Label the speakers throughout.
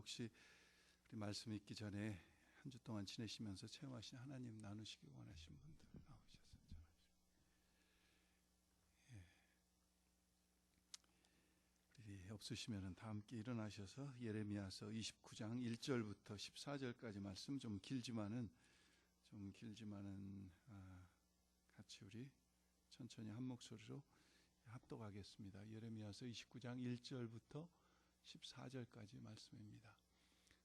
Speaker 1: 혹시 우리 말씀 읽기 전에 한 주 동안 지내시면서 체험하신 하나님 나누시기 원하신 분들 나오셔서 우리 없으시면 다 함께 일어나셔서 예레미야서 29장 1절부터 14절까지 말씀 좀 길지만은 같이 우리 천천히 한 목소리로 합독하겠습니다. 예레미야서 29장 1절부터 14절까지 말씀입니다.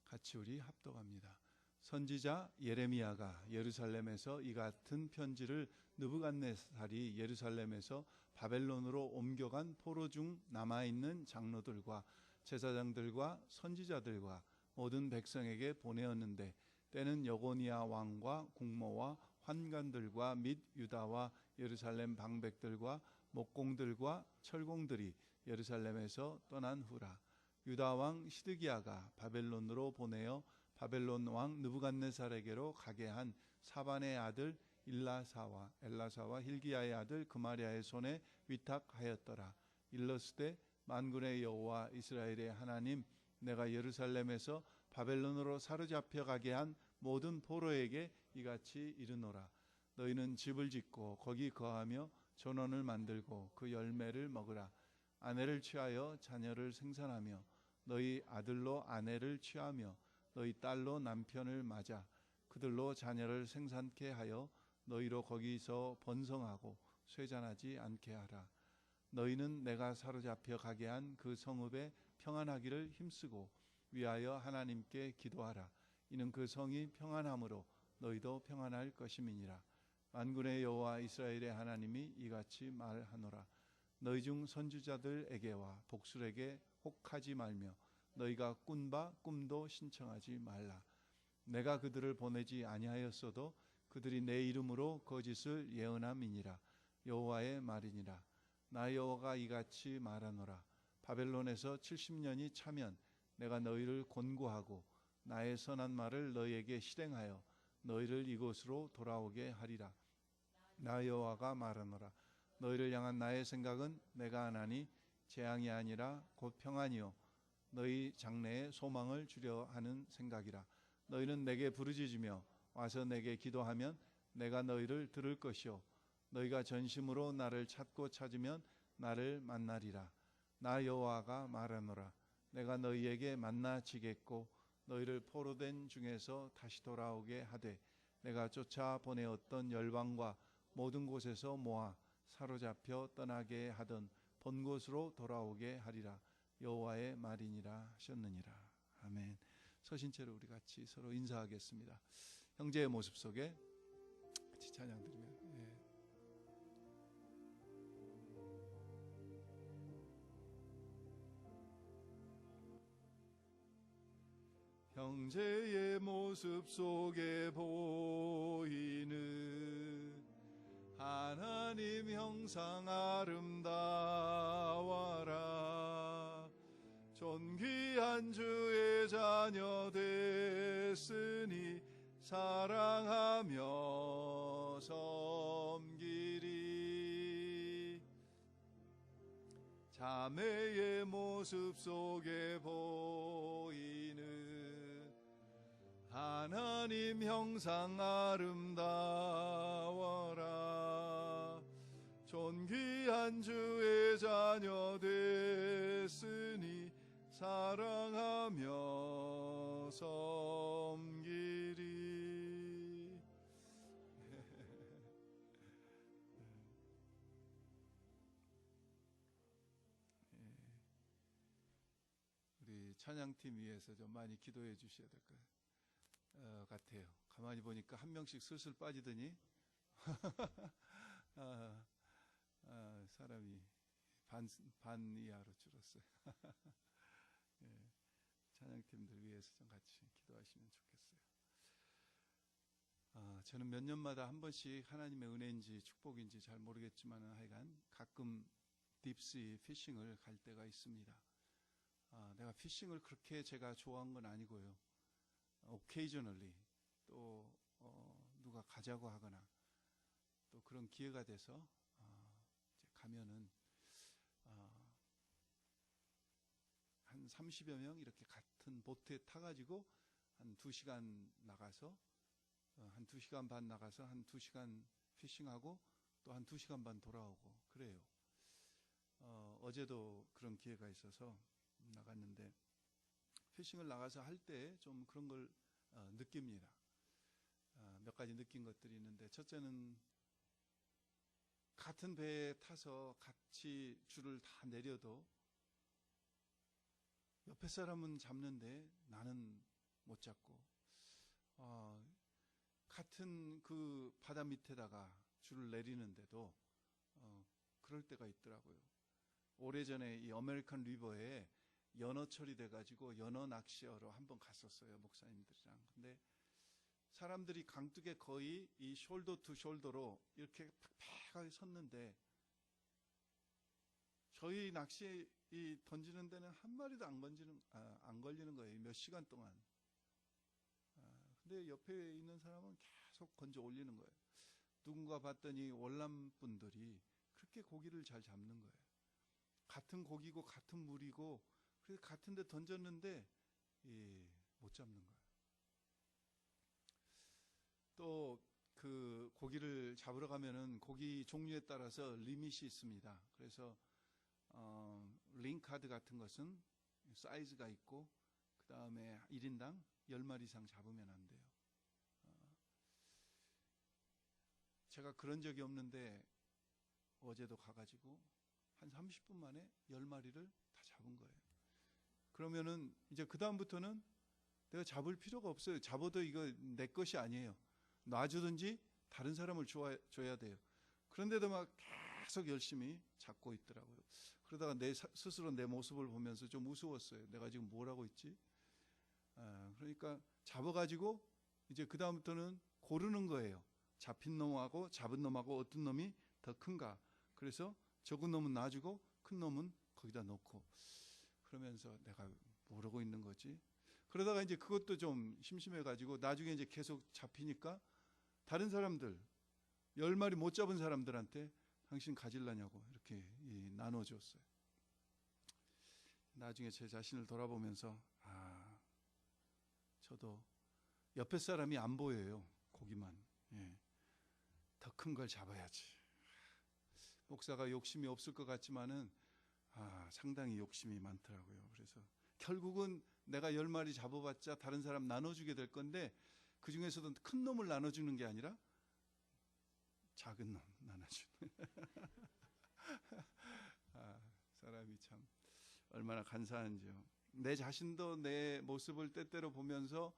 Speaker 1: 같이 우리 합독합니다. 선지자 예레미야가 예루살렘에서 이 같은 편지를 느부갓네살이 예루살렘에서 바벨론으로 옮겨간 포로 중 남아있는 장로들과 제사장들과 선지자들과 모든 백성에게 보내었는데, 때는 여고니아 왕과 국모와 환관들과 및 유다와 예루살렘 방백들과 목공들과 철공들이 예루살렘에서 떠난 후라. 유다 왕 시드기야가 바벨론으로 보내어 바벨론 왕 느부갓네살에게로 가게 한 사반의 아들 엘라사와 hil기야의 아들 그마랴의 손에 위탁하였더라. 일러스되 만군의 여호와 이스라엘의 하나님, 내가 예루살렘에서 바벨론으로 사로잡혀 가게 한 모든 포로에게 이같이 이르노라. 너희는 집을 짓고 거기 거하며 전원을 만들고 그 열매를 먹으라. 아내를 취하여 자녀를 생산하며 너희 아들로 아내를 취하며 너희 딸로 남편을 맞아 그들로 자녀를 생산케 하여 너희로 거기서 번성하고 쇠잔하지 않게 하라. 너희는 내가 사로잡혀 가게 한 그 성읍에 평안하기를 힘쓰고 위하여 하나님께 기도하라. 이는 그 성이 평안함으로 너희도 평안할 것임이니라. 만군의 여호와 이스라엘의 하나님이 이같이 말하노라. 너희 중 선지자들에게와 복술에게 혹하지 말며 너희가 꾼 바 꿈도 신청하지 말라. 내가 그들을 보내지 아니하였어도 그들이 내 이름으로 거짓을 예언함이니라. 여호와의 말이니라. 나 여호와가 이같이 말하노라. 바벨론에서 70년이 차면 내가 너희를 곤고하고 나의 선한 말을 너희에게 실행하여 너희를 이곳으로 돌아오게 하리라. 나 여호와가 말하노라. 너희를 향한 나의 생각은 내가 하나니 재앙이 아니라 곧 평안이요 너희 장래에 소망을 주려 하는 생각이라. 너희는 내게 부르짖으며 와서 내게 기도하면 내가 너희를 들을 것이요 너희가 전심으로 나를 찾으면 나를 만나리라. 나 여호와가 말하노라. 내가 너희에게 만나지겠고 너희를 포로된 중에서 다시 돌아오게 하되 내가 쫓아 보내었던 열방과 모든 곳에서 모아 사로잡혀 떠나게 하던 본 곳으로 돌아오게 하리라. 여호와의 말이니라 하셨느니라. 아멘. 서신 채로 우리 같이 서로 인사하겠습니다. 형제의 모습 속에 같이 찬양 드리며 형제의 모습 속에 보이는 하나님 형상 아름다워라. 존귀한 주의 자녀 됐으니 사랑하며 섬기리. 자매의 모습 속에 보이는 하나님 형상 아름다워라. 존귀한 주의 자녀 됐으니 사랑하며 섬기리. 우리 찬양팀 위해서 좀 많이 기도해 주셔야 될 것 같아요. 가만히 보니까 한 명씩 슬슬 빠지더니 사람이 반 이하로 줄었어요. 찬양팀들 위해서 좀 같이 기도하시면 좋겠어요. 저는 몇 년마다 한 번씩 하나님의 은혜인지 축복인지 잘 모르겠지만 하여간 가끔 딥시 피싱을 갈 때가 있습니다. 내가 피싱을 그렇게 제가 좋아한 건 아니고요. occasionally 또 누가 가자고 하거나 또 그런 기회가 돼서 이제 가면은 한 30여 명 이렇게 같은 보트 보트에 타가지고 한 2시간 나가서 한 2시간 반 나가서 한 2시간 피싱하고 또 한 2시간 반 돌아오고 그래요. 어제도 그런 기회가 있어서 나갔는데 피싱을 나가서 할 때 좀 그런 걸 느낍니다. 몇 가지 느낀 것들이 있는데, 첫째는 같은 배에 타서 같이 줄을 다 내려도 옆에 사람은 잡는데 나는 못 잡고, 같은 그 바다 밑에다가 줄을 내리는데도 그럴 때가 있더라고요. 오래전에 이 어메리칸 리버에 연어 처리돼 가지고 연어 낚시하러 한번 갔었어요, 목사님들이랑. 근데 사람들이 강둑에 거의 이 숄더 투 숄더로 이렇게 팍팍하게 섰는데, 저희 낚시 던지는 데는 한 마리도 안 걸리는 거예요, 몇 시간 동안. 근데 옆에 있는 사람은 계속 건져 올리는 거예요. 누군가 봤더니 월남 분들이 그렇게 고기를 잘 잡는 거예요. 같은 고기고 같은 물이고, 그래서 같은 데 던졌는데 못 잡는 거예요. 또 그 고기를 잡으러 가면은 고기 종류에 따라서 리밋이 있습니다. 그래서 링카드 같은 것은 사이즈가 있고, 그 다음에 1인당 10마리 이상 잡으면 안 돼요. 제가 그런 적이 없는데 어제도 가가지고 한 30분 만에 10마리를 다 잡은 거예요. 그러면은 이제 그 다음부터는 내가 잡을 필요가 없어요. 잡아도 이거 내 것이 아니에요. 놔주든지 다른 사람을 줘야 돼요. 그런데도 막 계속 열심히 잡고 있더라고요. 그러다가 스스로 내 모습을 보면서 좀 우스웠어요. 내가 지금 뭘 하고 있지? 그러니까 잡아가지고 이제 그 다음부터는 고르는 거예요. 잡힌 놈하고 잡은 놈하고 어떤 놈이 더 큰가. 그래서 적은 놈은 놔주고 큰 놈은 거기다 놓고, 그러면서 내가 모르고 있는 거지. 그러다가 이제 그것도 좀 심심해가지고 나중에 이제 계속 잡히니까 다른 사람들 10마리 못 잡은 사람들한테 당신 가질라냐고 이렇게 나눠줬어요. 나중에 제 자신을 돌아보면서 저도 옆에 사람이 안 보여요. 고기만. 더 큰 걸 잡아야지. 목사가 욕심이 없을 것 같지만은 상당히 욕심이 많더라고요. 그래서 결국은 내가 10마리 잡아봤자 다른 사람 나눠주게 될 건데, 그 중에서도 큰 놈을 나눠주는 게 아니라 작은 놈 나눠주는. 사람이 참 얼마나 간사한지요. 내 자신도 내 모습을 때때로 보면서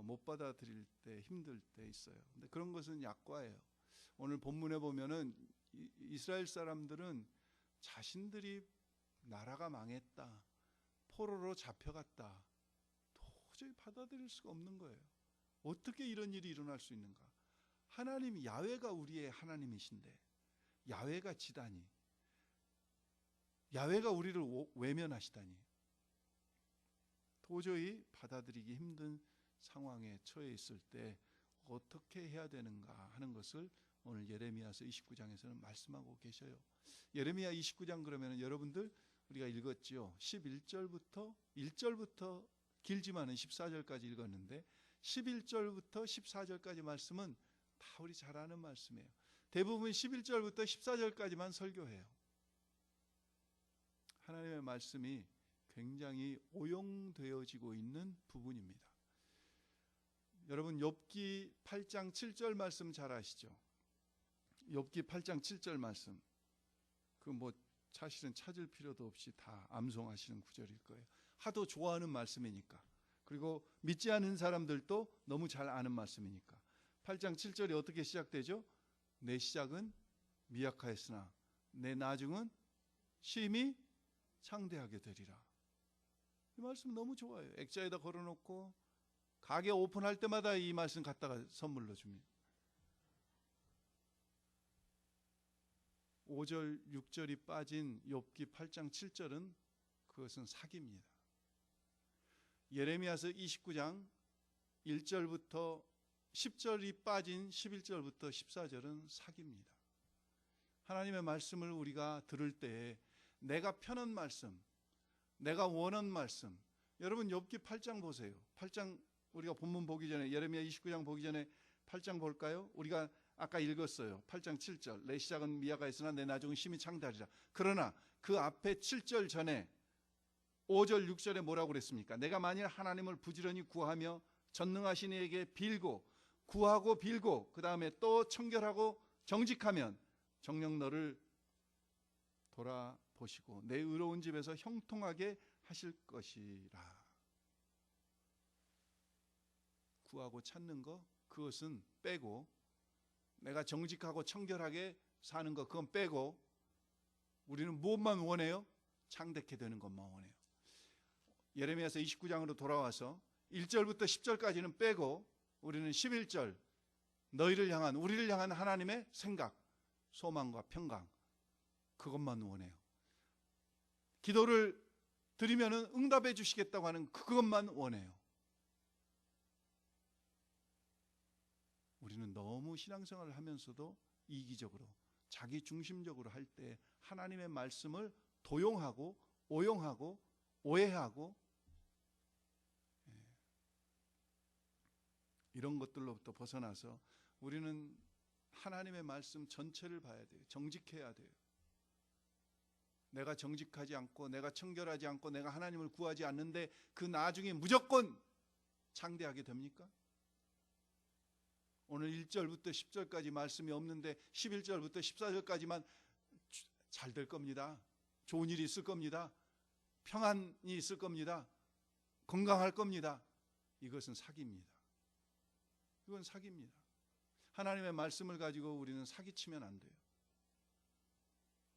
Speaker 1: 못 받아들일 때, 힘들 때 있어요. 근데 그런 것은 약과예요. 오늘 본문에 보면은 이스라엘 사람들은 자신들이 나라가 망했다, 포로로 잡혀갔다, 도저히 받아들일 수가 없는 거예요. 어떻게 이런 일이 일어날 수 있는가? 하나님, 야훼가 우리의 하나님이신데, 야훼가 지다니, 야훼가 우리를 외면하시다니, 도저히 받아들이기 힘든 상황에 처해 있을 때 어떻게 해야 되는가 하는 것을 오늘 예레미야서 29장에서는 말씀하고 계셔요. 예레미야 29장 그러면 여러분들 우리가 읽었지요. 1절부터 길지만은 14절까지 읽었는데 11절부터 14절까지 말씀은 다 우리 잘 아는 말씀이에요. 대부분 11절부터 14절까지만 설교해요. 하나님의 말씀이 굉장히 오용되어지고 있는 부분입니다. 여러분 욥기 8장 7절 말씀 잘 아시죠? 욥기 8장 7절 말씀, 그 사실은 찾을 필요도 없이 다 암송하시는 구절일 거예요. 하도 좋아하는 말씀이니까. 그리고 믿지 않은 사람들도 너무 잘 아는 말씀이니까. 8장 7절이 어떻게 시작되죠? 내 시작은 미약하였으나 내 나중은 심히 창대하게 되리라. 이 말씀 너무 좋아요. 액자에다 걸어놓고 가게 오픈할 때마다 이 말씀 갖다가 선물로 줍니다. 5절, 6절이 빠진 욥기 8장 7절은 그것은 사기입니다. 예레미야서 29장 1절부터 10절이 빠진 11절부터 14절은 사기입니다. 하나님의 말씀을 우리가 들을 때 내가 편한 말씀, 내가 원하는 말씀, 여러분 욥기 8장 보세요. 8장 우리가 본문 보기 전에 예레미야 29장 보기 전에 8장 볼까요? 우리가 아까 읽었어요. 8장 7절. 내 시작은 미야가 있으나 내 나중은 심히 창대하리라. 그러나 그 앞에 7절 전에 5절 6절에 뭐라고 그랬습니까? 내가 만일 하나님을 부지런히 구하며 전능하신 이에게 빌고 구하고 빌고 그 다음에 또 청결하고 정직하면 정녕 너를 돌아보시고 내 의로운 집에서 형통하게 하실 것이라. 구하고 찾는 거 그것은 빼고, 내가 정직하고 청결하게 사는 거 그건 빼고, 우리는 무엇만 원해요? 창대케 되는 것만 원해요. 예레미야서 29장으로 돌아와서 1절부터 10절까지는 빼고 우리는 11절 너희를 향한, 우리를 향한 하나님의 생각, 소망과 평강 그것만 원해요. 기도를 드리면은 응답해 주시겠다고 하는 그것만 원해요. 우리는 너무 신앙생활을 하면서도 이기적으로 자기 중심적으로 할 때 하나님의 말씀을 도용하고 오용하고 오해하고 이런 것들로부터 벗어나서 우리는 하나님의 말씀 전체를 봐야 돼요. 정직해야 돼요. 내가 정직하지 않고 내가 청결하지 않고 내가 하나님을 구하지 않는데 그 나중에 무조건 창대하게 됩니까? 오늘 1절부터 10절까지 말씀이 없는데 11절부터 14절까지만 잘 될 겁니다. 좋은 일이 있을 겁니다. 평안이 있을 겁니다. 건강할 겁니다. 이것은 사기입니다. 이건 사기입니다. 하나님의 말씀을 가지고 우리는 사기치면 안 돼요.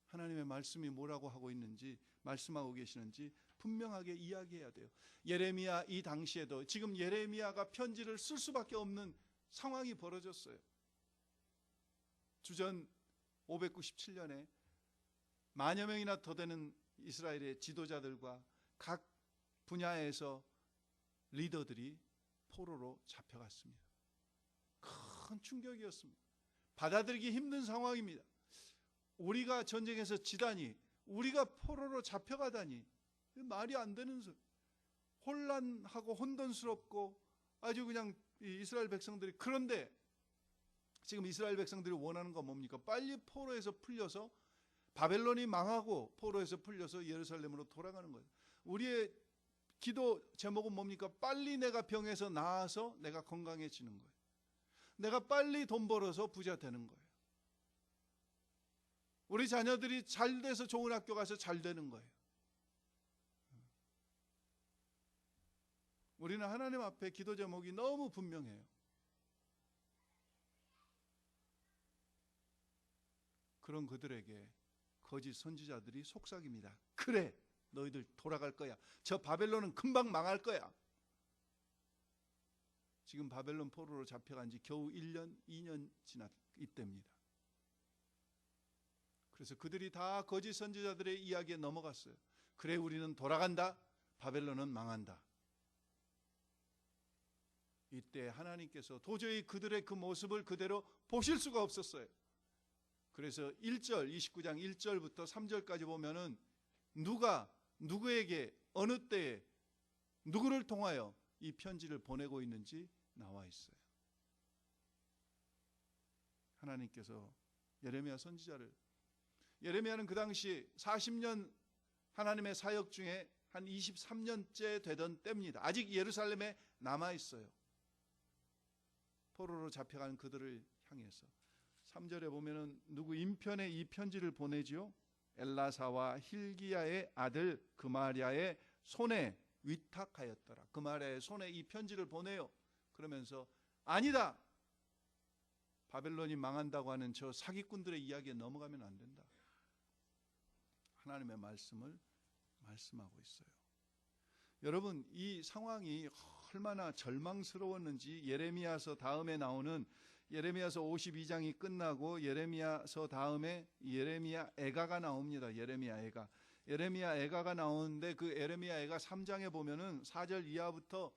Speaker 1: 하나님의 말씀이 뭐라고 하고 있는지, 말씀하고 계시는지 분명하게 이야기해야 돼요. 예레미야 이 당시에도 지금 예레미야가 편지를 쓸 수밖에 없는 상황이 벌어졌어요. 주전 597년에 만여 명이나 더 되는 이스라엘의 지도자들과 각 분야에서 리더들이 포로로 잡혀갔습니다. 큰 충격이었습니다. 받아들이기 힘든 상황입니다. 우리가 전쟁에서 지다니, 우리가 포로로 잡혀가다니, 말이 안 되는 소리. 혼란하고 혼돈스럽고 아주 그냥 이스라엘 백성들이, 그런데 지금 이스라엘 백성들이 원하는 건 뭡니까? 빨리 포로에서 풀려서, 바벨론이 망하고 포로에서 풀려서 예루살렘으로 돌아가는 거예요. 우리의 기도 제목은 뭡니까? 빨리 내가 병에서 나아서 내가 건강해지는 거예요. 내가 빨리 돈 벌어서 부자 되는 거예요. 우리 자녀들이 잘 돼서 좋은 학교 가서 잘 되는 거예요. 우리는 하나님 앞에 기도 제목이 너무 분명해요. 그런 그들에게 거짓 선지자들이 속삭입니다. 그래, 너희들 돌아갈 거야. 저 바벨론은 금방 망할 거야. 지금 바벨론 포로로 잡혀간 지 겨우 1년, 2년 지났 이때입니다. 그래서 그들이 다 거짓 선지자들의 이야기에 넘어갔어요. 그래, 우리는 돌아간다. 바벨론은 망한다. 이때 하나님께서 도저히 그들의 그 모습을 그대로 보실 수가 없었어요. 그래서 1절, 29장 1절부터 3절까지 보면은 누가 누구에게 어느 때에 누구를 통하여 이 편지를 보내고 있는지 나와 있어요. 하나님께서 예레미야 선지자를, 예레미야는 그 당시 40년 하나님의 사역 중에 한 23년째 되던 때입니다. 아직 예루살렘에 남아 있어요. 포로로 잡혀간 그들을 향해서 3절에 보면은 누구 인편에 이 편지를 보내지요. 엘라사와 힐기야의 아들 그마랴의 손에 위탁하였더라. 그마랴의 손에 이 편지를 보내요. 그러면서 아니다, 바벨론이 망한다고 하는 저 사기꾼들의 이야기에 넘어가면 안 된다. 하나님의 말씀을 말씀하고 있어요. 여러분, 이 상황이 얼마나 절망스러웠는지 예레미야서 다음에 나오는 예레미야서 52장이 끝나고 예레미야서 다음에 예레미야 애가가 나옵니다. 예레미야 애가. 예레미야 애가가 나오는데 그 예레미야 애가 3장에 보면은 4절 이하부터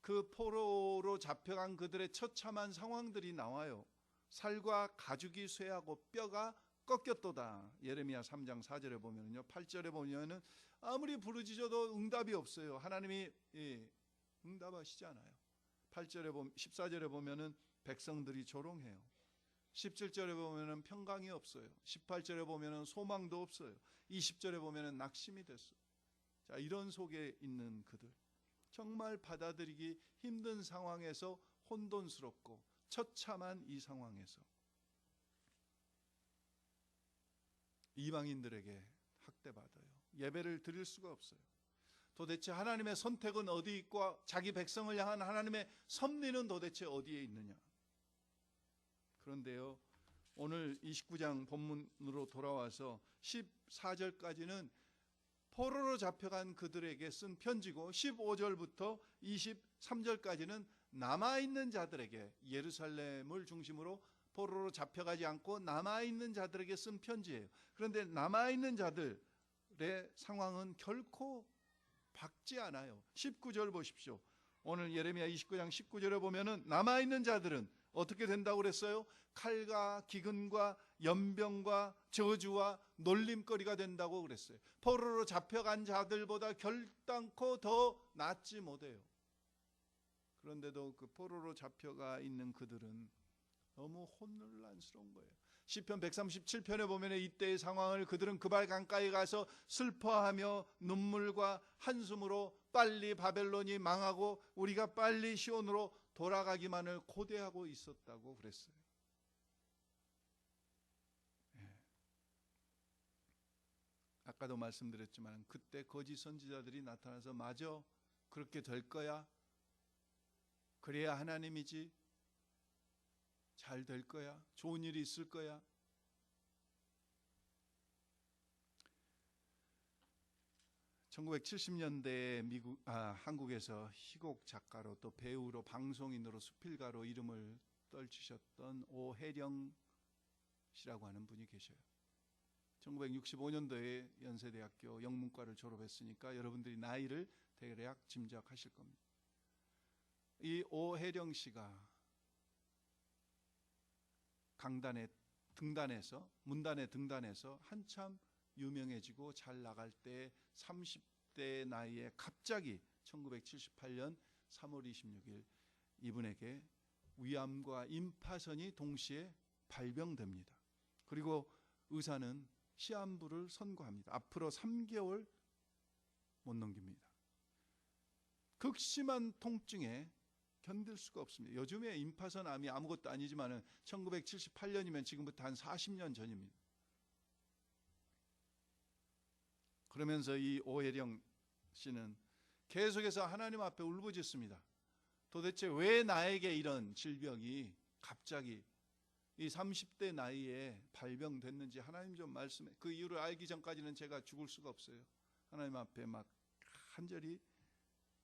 Speaker 1: 그 포로로 잡혀간 그들의 처참한 상황들이 나와요. 살과 가죽이 쇠하고 뼈가 꺾였도다. 예레미야 3장 4절에 보면요, 8절에 보면은 아무리 부르짖어도 응답이 없어요. 하나님이 응답하시지 않아요. 8절에 보면 14절에 보면은 백성들이 조롱해요. 17절에 보면은 평강이 없어요. 18절에 보면은 소망도 없어요. 20절에 보면은 낙심이 됐어요. 자, 이런 속에 있는 그들, 정말 받아들이기 힘든 상황에서 혼돈스럽고 처참한 이 상황에서 이방인들에게 학대받아요. 예배를 드릴 수가 없어요. 도대체 하나님의 선택은 어디 있고 자기 백성을 향한 하나님의 섭리는 도대체 어디에 있느냐. 그런데요, 오늘 29장 본문으로 돌아와서 14절까지는 포로로 잡혀간 그들에게 쓴 편지고, 15절부터 23절까지는 남아있는 자들에게, 예루살렘을 중심으로 포로로 잡혀가지 않고 남아있는 자들에게 쓴 편지예요. 그런데 남아있는 자들의 상황은 결코 밝지 않아요. 19절 보십시오. 오늘 예레미야 29장 19절에 보면은 남아있는 자들은 어떻게 된다고 그랬어요? 칼과 기근과 연병과 저주와 놀림거리가 된다고 그랬어요. 포로로 잡혀간 자들보다 결단코 더 낫지 못해요. 그런데도 그 포로로 잡혀가 있는 그들은 너무 혼란스러운 거예요. 시편 137편에 보면 이때의 상황을 그들은 그발 강가에 가서 슬퍼하며 눈물과 한숨으로 빨리 바벨론이 망하고 우리가 빨리 시온으로 돌아가기만을 고대하고 있었다고 그랬어요. 아까도 말씀드렸지만 그때 거짓 선지자들이 나타나서 마저 그렇게 될 거야, 그래야 하나님이지, 잘 될 거야, 좋은 일이 있을 거야. (1970년대에) 한국에서 희곡 작가로 또 배우로 방송인으로 수필가로 이름을 떨치셨던 오혜령 씨라고 하는 분이 계셔요. 1965년도에 연세대학교 영문과를 졸업했으니까 여러분들이 나이를 대략 짐작하실 겁니다. 이 오혜령 씨가 문단에 등단해서 한참 유명해지고 잘 나갈 때 30대 나이에 갑자기 1978년 3월 26일 이분에게 위암과 임파선이 동시에 발병됩니다. 그리고 의사는 시한부를 선고합니다. 앞으로 3개월 못 넘깁니다. 극심한 통증에 견딜 수가 없습니다. 요즘에 임파선 암이 아무것도 아니지만 1978년이면 지금부터 한 40년 전입니다. 그러면서 이 오혜령 씨는 계속해서 하나님 앞에 울부짖습니다. 도대체 왜 나에게 이런 질병이 갑자기 이 30대 나이에 발병됐는지 하나님 좀 말씀해. 그 이유를 알기 전까지는 제가 죽을 수가 없어요. 하나님 앞에 막 간절히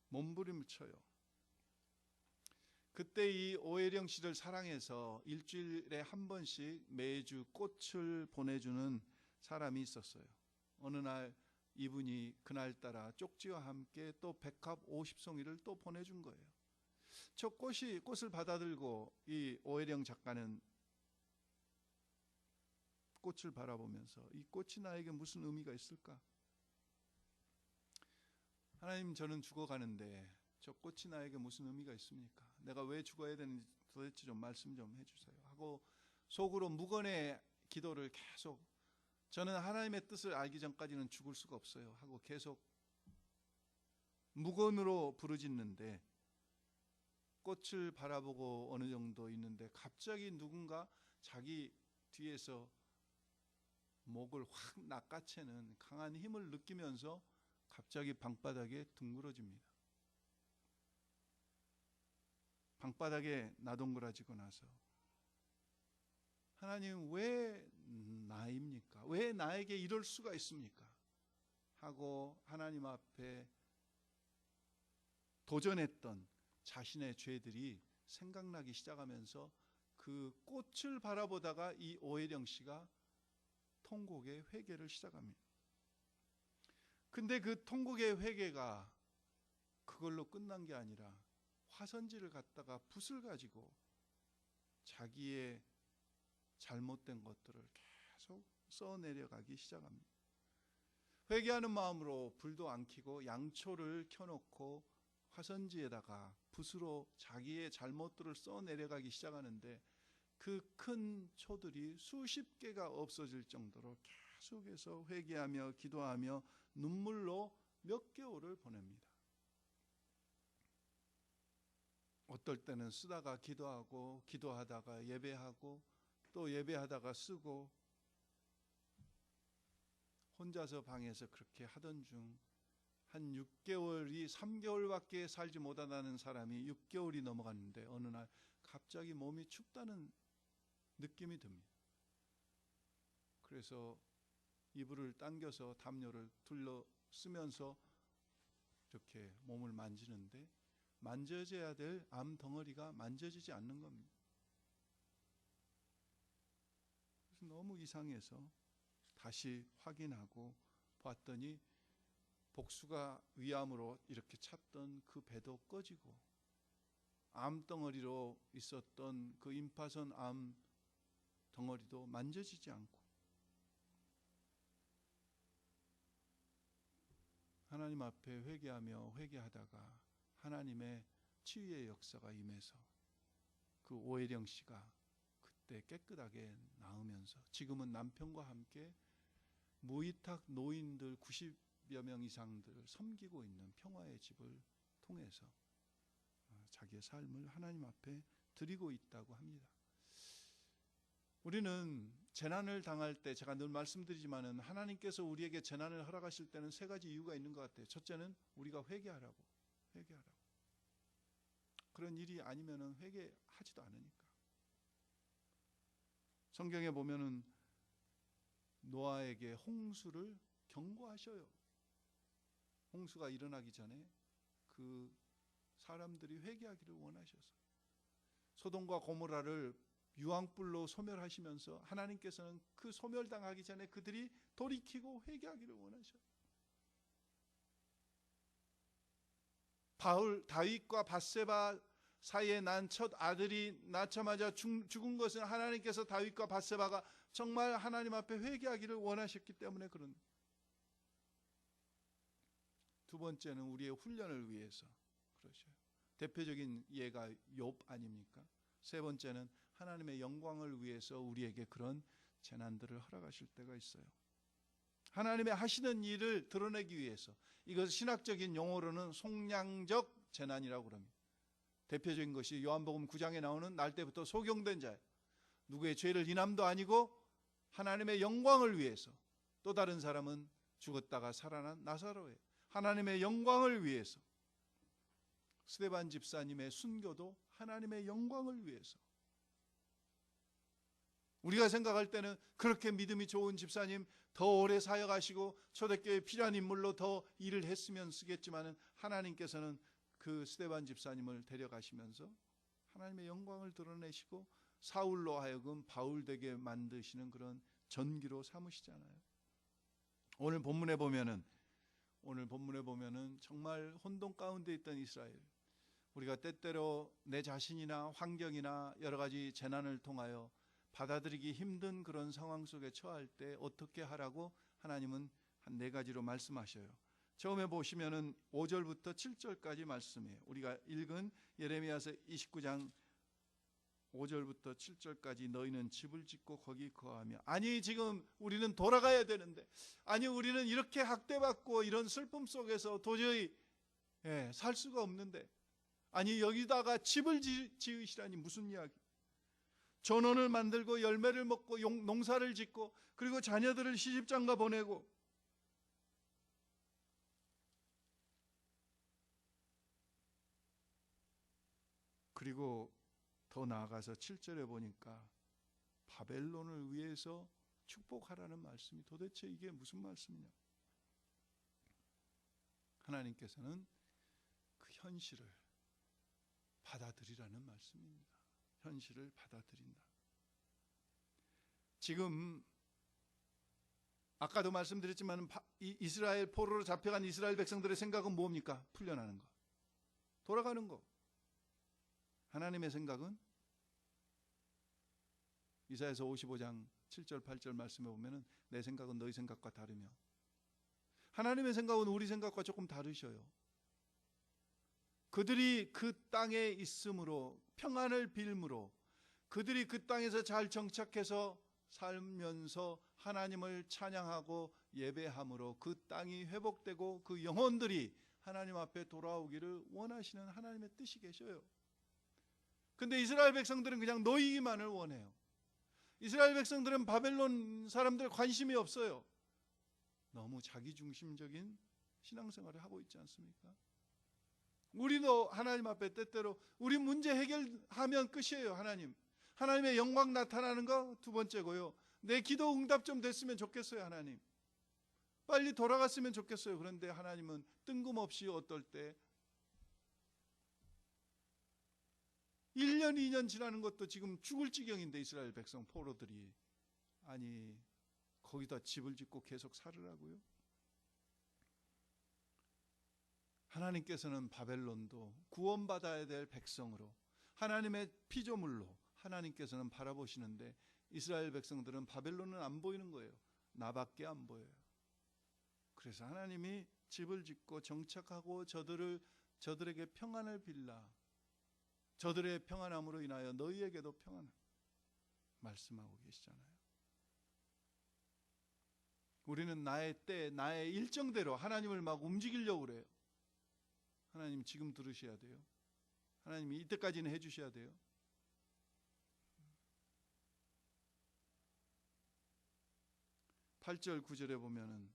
Speaker 1: 몸부림을 쳐요. 그때 이 오혜령 씨를 사랑해서 일주일에 한 번씩 매주 꽃을 보내주는 사람이 있었어요. 어느 날 이분이 그날따라 쪽지와 함께 또 백합 50송이를 또 보내준 거예요. 저 꽃을 받아들고 이 오혜령 작가는 꽃을 바라보면서 이 꽃이 나에게 무슨 의미가 있을까? 하나님, 저는 죽어가는데 저 꽃이 나에게 무슨 의미가 있습니까? 내가 왜 죽어야 되는지 도대체 좀 말씀 좀 해주세요 하고 속으로 무건의 기도를 계속, 저는 하나님의 뜻을 알기 전까지는 죽을 수가 없어요 하고 계속 무건으로 부르짖는데, 꽃을 바라보고 어느 정도 있는데 갑자기 누군가 자기 뒤에서 목을 확 낚아채는 강한 힘을 느끼면서 갑자기 방바닥에 둥그러집니다. 방바닥에 나동그라지고 나서 하나님, 왜 나입니까? 왜 나에게 이럴 수가 있습니까? 하고 하나님 앞에 도전했던 자신의 죄들이 생각나기 시작하면서 그 꽃을 바라보다가 이 오혜령 씨가 통곡의 회개를 시작합니다. 근데 그 통곡의 회개가 그걸로 끝난 게 아니라 화선지를 갖다가 붓을 가지고 자기의 잘못된 것들을 계속 써내려가기 시작합니다. 회개하는 마음으로 불도 안 켜고 양초를 켜놓고 화선지에다가 붓으로 자기의 잘못들을 써내려가기 시작하는데 그 큰 초들이 수십 개가 없어질 정도로 계속해서 회개하며 기도하며 눈물로 몇 개월을 보냅니다. 어떨 때는 쓰다가 기도하고 기도하다가 예배하고 또 예배하다가 쓰고 혼자서 방에서 그렇게 하던 중 한 6개월이 3개월밖에 살지 못하다는 사람이 6개월이 넘어갔는데 어느 날 갑자기 몸이 춥다는 느낌이 듭니다. 그래서 이불을 당겨서 담요를 둘러 쓰면서 이렇게 몸을 만지는데 만져져야 될 암 덩어리가 만져지지 않는 겁니다. 그래서 너무 이상해서 다시 확인하고 봤더니 복수가 위암으로 이렇게 찼던 그 배도 꺼지고 암덩어리로 있었던 그 임파선 암 덩어리도 만져지지 않고 하나님 앞에 회개하며 회개하다가 하나님의 치유의 역사가 임해서 그 오혜령 씨가 그때 깨끗하게 나으면서 지금은 남편과 함께 무위탁 노인들 90여 명 이상들을 섬기고 있는 평화의 집을 통해서 자기의 삶을 하나님 앞에 드리고 있다고 합니다. 우리는 재난을 당할 때 제가 늘 말씀드리지만은 하나님께서 우리에게 재난을 허락하실 때는 세 가지 이유가 있는 것 같아요. 첫째는 우리가 회개하라고. 그런 일이 아니면은 회개하지도 않으니까. 성경에 보면은 노아에게 홍수를 경고하셔요. 홍수가 일어나기 전에 그 사람들이 회개하기를 원하셔서 소돔과 고모라를 유황불로 소멸하시면서 하나님께서는 그 소멸당하기 전에 그들이 돌이키고 회개하기를 원하셔요. 다윗과 밧세바 사이에 난 첫 아들이 낳자마자 죽은 것은 하나님께서 다윗과 밧세바가 정말 하나님 앞에 회개하기를 원하셨기 때문에 그런. 두 번째는 우리의 훈련을 위해서 그러셔요. 대표적인 예가 욥 아닙니까? 세 번째는 하나님의 영광을 위해서 우리에게 그런 재난들을 허락하실 때가 있어요. 하나님의 하시는 일을 드러내기 위해서. 이것을 신학적인 용어로는 속량적 재난이라고 그럽니다. 대표적인 것이 요한복음 9장에 나오는 날 때부터 소경된 자예요. 누구의 죄를 인함도 아니고 하나님의 영광을 위해서. 또 다른 사람은 죽었다가 살아난 나사로예요. 하나님의 영광을 위해서. 스데반 집사님의 순교도 하나님의 영광을 위해서. 우리가 생각할 때는 그렇게 믿음이 좋은 집사님 더 오래 사역하시고 초대교회에 필요한 인물로 더 일을 했으면 쓰겠지만은 하나님께서는 그 스데반 집사님을 데려가시면서 하나님의 영광을 드러내시고 사울로 하여금 바울 되게 만드시는 그런 전기로 삼으시잖아요. 오늘 본문에 보면은 정말 혼돈 가운데 있던 이스라엘, 우리가 때때로 내 자신이나 환경이나 여러 가지 재난을 통하여 받아들이기 힘든 그런 상황 속에 처할 때 어떻게 하라고 하나님은 한 네 가지로 말씀하셔요. 처음에 보시면은 5절부터 7절까지 말씀이에요. 우리가 읽은 예레미야서 29장 5절부터 7절까지 너희는 집을 짓고 거기 거하며. 아니 지금 우리는 돌아가야 되는데, 아니 우리는 이렇게 학대받고 이런 슬픔 속에서 도저히 살 수가 없는데, 아니 여기다가 집을 지으시라니 무슨 이야기. 전원을 만들고 열매를 먹고 농사를 짓고 그리고 자녀들을 시집장가 보내고 그리고 더 나아가서 7절에 보니까 바벨론을 위해서 축복하라는 말씀이 도대체 이게 무슨 말씀이냐. 하나님께서는 그 현실을 받아들이라는 말씀입니다. 현실을 받아들인다. 지금 아까도 말씀드렸지만 이스라엘 포로로 잡혀간 이스라엘 백성들의 생각은 뭡니까? 풀려나는 거, 돌아가는 거. 하나님의 생각은 이사야서 55장 7절 8절 말씀에 보면은 내 생각은 너희 생각과 다르며 하나님의 생각은 우리 생각과 조금 다르셔요. 그들이 그 땅에 있음으로 평안을 빌므로 그들이 그 땅에서 잘 정착해서 살면서 하나님을 찬양하고 예배함으로 그 땅이 회복되고 그 영혼들이 하나님 앞에 돌아오기를 원하시는 하나님의 뜻이 계셔요. 근데 이스라엘 백성들은 그냥 놓이기만을 원해요. 이스라엘 백성들은 바벨론 사람들 관심이 없어요. 너무 자기중심적인 신앙생활을 하고 있지 않습니까? 우리도 하나님 앞에 때때로 우리 문제 해결하면 끝이에요. 하나님의 영광 나타나는 거 두 번째고요. 내 기도 응답 좀 됐으면 좋겠어요. 하나님 빨리 돌아갔으면 좋겠어요. 그런데 하나님은 뜬금없이 어떨 때 1년 2년 지나는 것도 지금 죽을 지경인데 이스라엘 백성 포로들이 아니 거기다 집을 짓고 계속 살으라고요? 하나님께서는 바벨론도 구원받아야 될 백성으로 하나님의 피조물로 하나님께서는 바라보시는데 이스라엘 백성들은 바벨론은 안 보이는 거예요. 나밖에 안 보여요. 그래서 하나님이 집을 짓고 정착하고 저들에게 평안을 빌라. 저들의 평안함으로 인하여 너희에게도 평안을 말씀하고 계시잖아요. 우리는 나의 때, 나의 일정대로 하나님을 막 움직이려고 그래요. 하나님 지금 들으셔야 돼요. 하나님이 이때까지는 해주셔야 돼요. 팔 절 9절에 보면은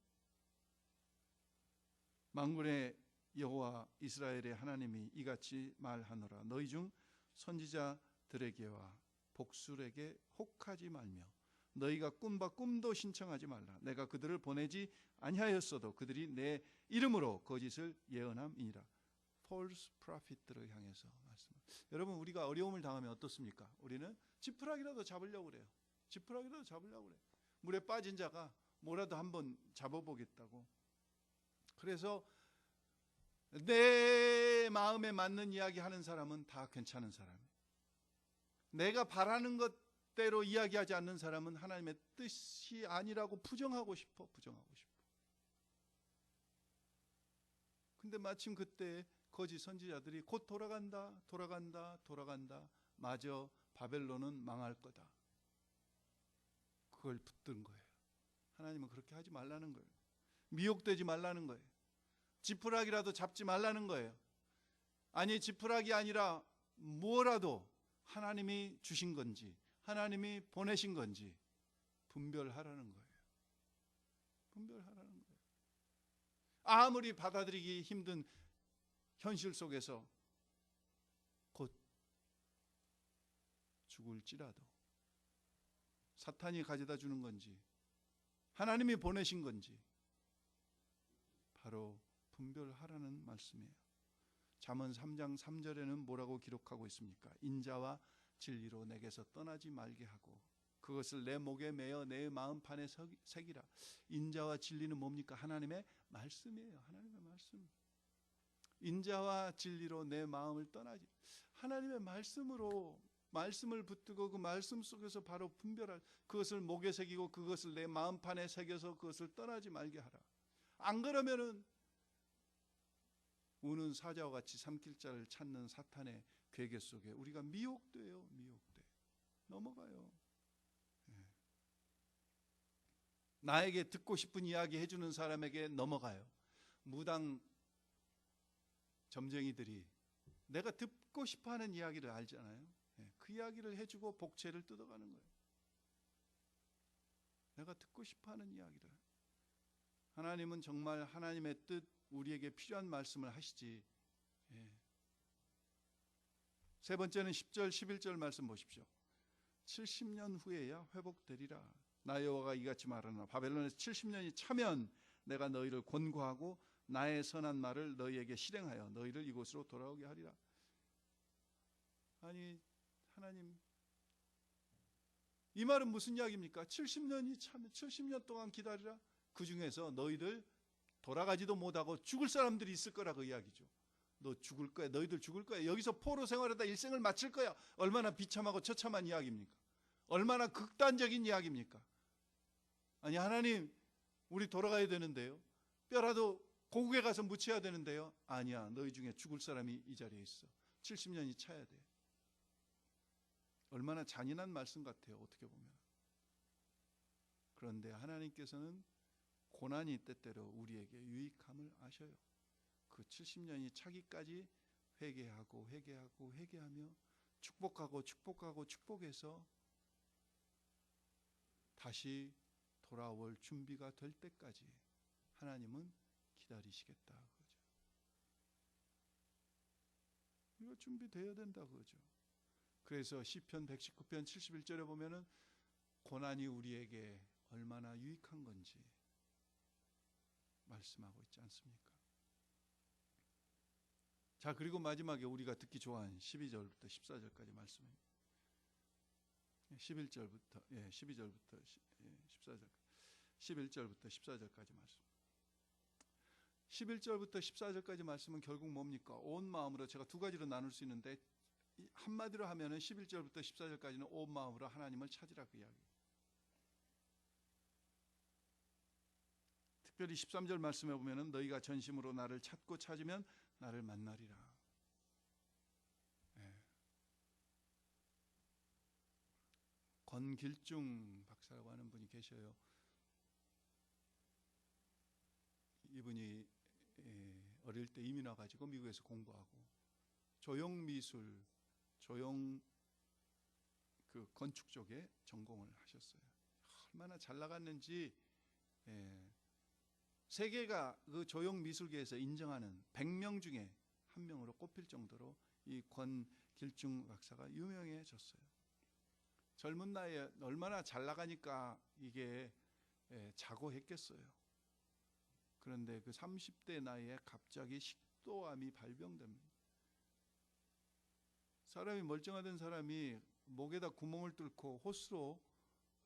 Speaker 1: 만군의 여호와 이스라엘의 하나님이 이같이 말하노라. 너희 중 선지자들에게와 복술에게 혹하지 말며 너희가 꿈바 꿈도 신청하지 말라. 내가 그들을 보내지 아니하였어도 그들이 내 이름으로 거짓을 예언함이니라. false prophet들을 향해서 말씀. 여러분 우리가 어려움을 당하면 어떻습니까? 우리는 지푸라기라도 잡으려고 그래요. 지푸라기라도 잡으려고 그래요. 물에 빠진 자가 뭐라도 한번 잡아보겠다고. 그래서 내 마음에 맞는 이야기 하는 사람은 다 괜찮은 사람이에요. 내가 바라는 것대로 이야기하지 않는 사람은 하나님의 뜻이 아니라고 부정하고 싶어. 근데 마침 그때 거짓 선지자들이 곧 돌아간다. 마저 바벨론은 망할 거다. 그걸 붙든 거예요. 하나님은 그렇게 하지 말라는 거예요. 미혹되지 말라는 거예요. 지푸라기라도 잡지 말라는 거예요. 아니 지푸라기 아니라 뭐라도 하나님이 주신 건지 하나님이 보내신 건지 분별하라는 거예요. 분별하라는 거예요. 아무리 받아들이기 힘든 현실 속에서 곧 죽을지라도 사탄이 가져다 주는 건지 하나님이 보내신 건지 바로 분별하라는 말씀이에요. 잠언 3장 3절에는 뭐라고 기록하고 있습니까? 인자와 진리로 내게서 떠나지 말게 하고 그것을 내 목에 매어 내 마음판에 새기라. 인자와 진리는 뭡니까? 하나님의 말씀이에요. 하나님의 말씀. 인자와 진리로 내 마음을 떠나지. 하나님의 말씀으로 말씀을 붙들고 그 말씀 속에서 바로 분별할, 그것을 목에 새기고 그것을 내 마음판에 새겨서 그것을 떠나지 말게 하라. 안 그러면은 우는 사자와 같이 삼킬 자를 찾는 사탄의 괴계 속에 우리가 미혹돼요. 넘어가요. 나에게 듣고 싶은 이야기 해주는 사람에게 넘어가요. 무당 점쟁이들이 내가 듣고 싶어하는 이야기를 알잖아요. 그 이야기를 해주고 복채를 뜯어가는 거예요. 내가 듣고 싶어하는 이야기를. 하나님은 정말 하나님의 뜻 우리에게 필요한 말씀을 하시지. 세 번째는 10절 11절 말씀 보십시오. 70년 후에야 회복되리라. 나 여호와가 이같이 말하노라. 바벨론에서 70년이 차면 내가 너희를 권고하고 나의 선한 말을 너희에게 실행하여 너희를 이곳으로 돌아오게 하리라. 아니 하나님, 이 말은 무슨 이야기입니까? 70년이 차면 70년 동안 기다리라. 그 중에서 너희들 돌아가지도 못하고 죽을 사람들이 있을 거라 그 이야기죠. 너 죽을 거야. 너희들 죽을 거야. 여기서 포로 생활하다 일생을 마칠 거야. 얼마나 비참하고 처참한 이야기입니까? 얼마나 극단적인 이야기입니까? 아니, 하나님, 우리 돌아가야 되는데요. 뼈라도 고국에 가서 묻혀야 되는데요. 아니야, 너희 중에 죽을 사람이 이 자리에 있어. 70년이 차야 돼. 얼마나 잔인한 말씀 같아요, 어떻게 보면. 그런데 하나님께서는 고난이 때때로 우리에게 유익함을 아셔요. 그 70년이 차기까지 회개하고 회개하고 회개하며 축복하고 축복하고 축복해서 다시 돌아올 준비가 될 때까지 하나님은 기다리시겠다 그거죠. 이거 준비되어야 된다 그거죠. 그래서 시편 119편 71절에 보면은 고난이 우리에게 얼마나 유익한 건지 말씀하고 있지 않습니까? 자, 그리고 마지막에 우리가 듣기 좋아하는 12절부터 14절까지 말씀입니다. 11절부터 12절부터 14절, 11절부터 14절까지 말씀. 11절부터 14절까지 말씀은 결국 뭡니까? 온 마음으로, 제가 두 가지로 나눌 수 있는데 한마디로 하면은 11절부터 14절까지는 온 마음으로 하나님을 찾으라 그 이야기. 특별히 13절 말씀에 보면은 너희가 전심으로 나를 찾고 찾으면 나를 만나리라. 네. 권길중 박사라고 하는 분이 계셔요. 이분이 어릴 때 이민 와가지고 미국에서 공부하고 조형미술, 그 건축 쪽에 전공을 하셨어요. 얼마나 잘 나갔는지 세계가 그 조형미술계에서 인정하는 100명 중에 한 명으로 꼽힐 정도로 이 권길중 박사가 유명해졌어요. 젊은 나이에 얼마나 잘 나가니까 이게 자고했겠어요. 그런데 그 30대 나이에 갑자기 식도암이 발병됩니다. 사람이 멀쩡하던 사람이 목에다 구멍을 뚫고 호스로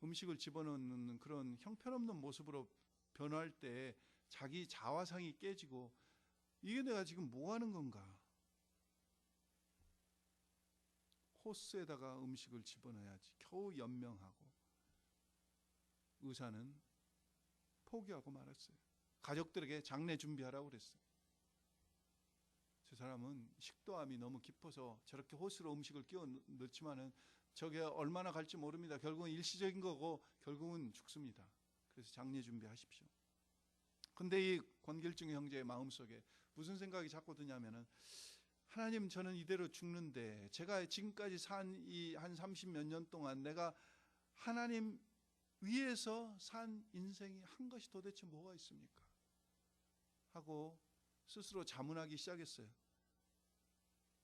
Speaker 1: 음식을 집어넣는 그런 형편없는 모습으로 변화할 때 자기 자화상이 깨지고 이게 내가 지금 뭐 하는 건가? 호스에다가 음식을 집어넣어야지 겨우 연명하고 의사는 포기하고 말았어요. 가족들에게 장례 준비하라고 그랬어요. 저 사람은 식도암이 너무 깊어서 저렇게 호스로 음식을 끼워 넣지만은 저게 얼마나 갈지 모릅니다. 결국은 일시적인 거고 결국은 죽습니다. 그래서 장례 준비하십시오. 근데 이 권길중 형제의 마음속에 무슨 생각이 자꾸 드냐면은 하나님, 저는 이대로 죽는데 제가 지금까지 산 이 한 30몇 년 동안 내가 하나님 위에서 산 인생이 한 것이 도대체 뭐가 있습니까? 하고 스스로 자문하기 시작했어요.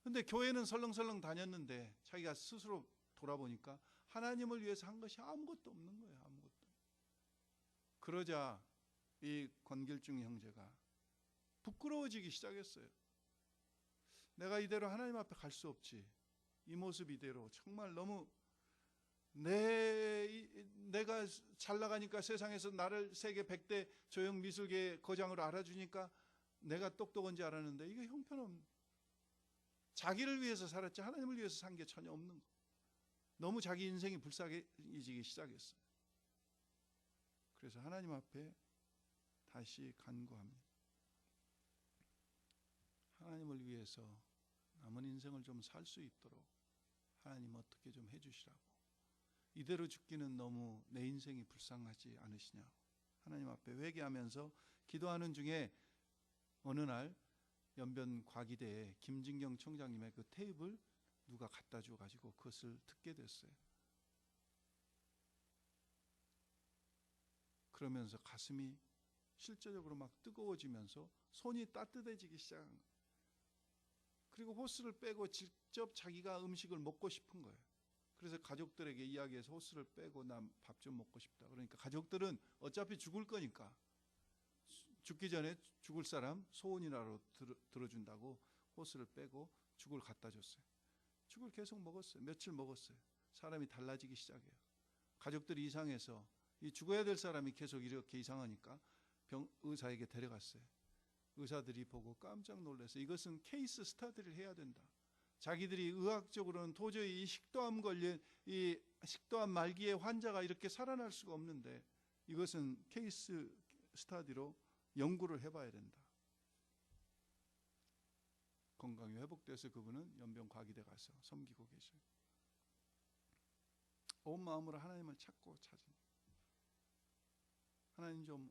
Speaker 1: 근데 교회는 설렁설렁 다녔는데 자기가 스스로 돌아보니까 하나님을 위해서 한 것이 아무것도 없는 거예요. 아무것도. 그러자 이 권길중 형제가 부끄러워지기 시작했어요. 내가 이대로 하나님 앞에 갈 수 없지. 이 모습 이대로 정말 너무 내가 잘 나가니까 세상에서 나를 세계 100대 조형미술계 거장으로 알아주니까 내가 똑똑한지 알았는데 이게 형편없는, 자기를 위해서 살았지 하나님을 위해서 산 게 전혀 없는 거. 너무 자기 인생이 불쌍해지기 시작했어요. 그래서 하나님 앞에 다시 간구합니다. 하나님을 위해서 남은 인생을 좀 살 수 있도록 하나님 어떻게 좀 해주시라고. 이대로 죽기는 너무 내 인생이 불쌍하지 않으시냐고 하나님 앞에 회개하면서 기도하는 중에 어느 날 연변 과기대에 김진경 총장님의 그 테이프를 누가 갖다 줘가지고 그것을 듣게 됐어요. 그러면서 가슴이 실제적으로 막 뜨거워지면서 손이 따뜻해지기 시작한 거예요. 그리고 호스를 빼고 직접 자기가 음식을 먹고 싶은 거예요. 그래서 가족들에게 이야기해서 호스를 빼고 나 밥 좀 먹고 싶다. 그러니까 가족들은 어차피 죽을 거니까 죽기 전에 죽을 사람 소원이라도 들어준다고 호스를 빼고 죽을 갖다 줬어요. 죽을 계속 먹었어요. 며칠 먹었어요. 사람이 달라지기 시작해요. 가족들이 이상해서 이 죽어야 될 사람이 계속 이렇게 이상하니까 의사에게 데려갔어요. 의사들이 보고 깜짝 놀라서 이것은 케이스 스터디를 해야 된다. 자기들이 의학적으로는 도저히 이 식도암 걸린 이 식도암 말기의 환자가 이렇게 살아날 수가 없는데 이것은 케이스 스터디로 연구를 해봐야 된다. 건강이 회복돼서 그분은 연변과기대 가서 섬기고 계셔요. 온 마음으로 하나님을 찾고 찾은. 하나님 좀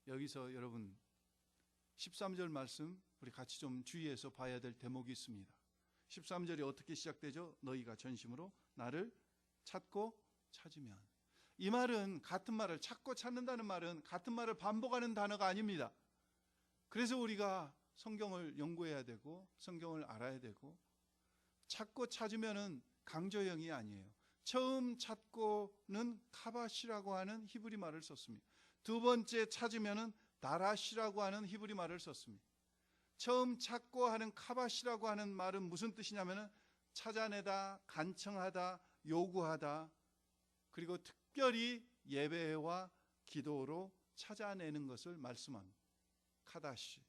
Speaker 1: 여기서 여러분 13절 말씀 우리 같이 좀 주의해서 봐야 될 대목이 있습니다. 13절이 어떻게 시작되죠? 너희가 전심으로 나를 찾고 찾으면. 이 말은 같은 말을 찾고 찾는다는 말은 같은 말을 반복하는 단어가 아닙니다. 그래서 우리가 성경을 연구해야 되고 성경을 알아야 되고 찾고 찾으면은 강조형이 아니에요. 처음 찾고는 카바시라고 하는 히브리 말을 썼습니다. 두 번째 찾으면은 다라시라고 하는 히브리 말을 썼습니다. 처음 찾고 하는 카바시라고 하는 말은 무슨 뜻이냐면은 찾아내다, 간청하다, 요구하다, 그리고 특별히 예배와 기도로 찾아내는 것을 말씀합니다. 카다시,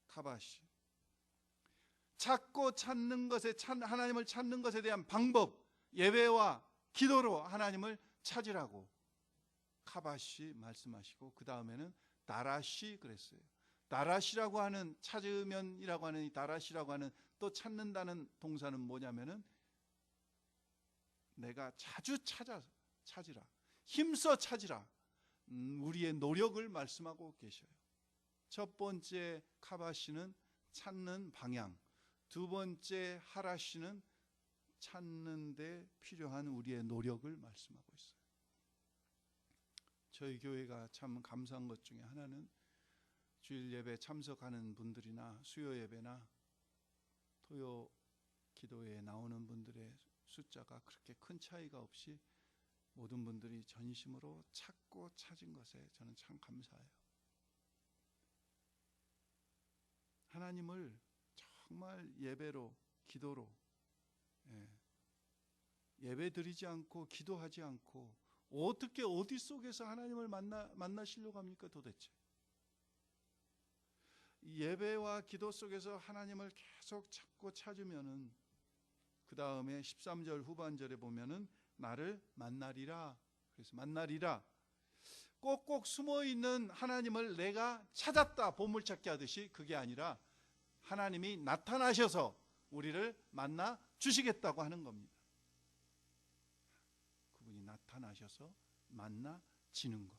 Speaker 1: 카바시. 찾고 찾는 것에 하나님을 찾는 것에 대한 방법, 예배와 기도로 하나님을 찾으라고 카바시 말씀하시고 그 다음에는 다라시 그랬어요. 다라시라고 하는 찾으면이라고 하는 이 다라시라고 하는 또 찾는다는 동사는 뭐냐면은 내가 자주 찾으라, 힘써 찾으라, 우리의 노력을 말씀하고 계셔요. 첫 번째 카바시는 찾는 방향, 두 번째 하라시는 찾는 데 필요한 우리의 노력을 말씀하고 있어요. 저희 교회가 참 감사한 것 중에 하나는 주일 예배 참석하는 분들이나 수요 예배나 토요 기도에 나오는 분들의 숫자가 그렇게 큰 차이가 없이 모든 분들이 전심으로 찾고 찾은 것에 저는 참 감사해요. 하나님을 정말 예배로 기도로 예배 드리지 않고 기도하지 않고 어떻게 어디 속에서 하나님을 만나시려고 합니까 도대체? 예배와 기도 속에서 하나님을 계속 찾고 찾으면은 그 다음에 13절 후반절에 보면은 나를 만나리라. 그래서 만나리라. 꼭꼭 숨어있는 하나님을 내가 찾았다 보물찾기 하듯이 그게 아니라 하나님이 나타나셔서 우리를 만나 주시겠다고 하는 겁니다. 그분이 나타나셔서 만나지는 것.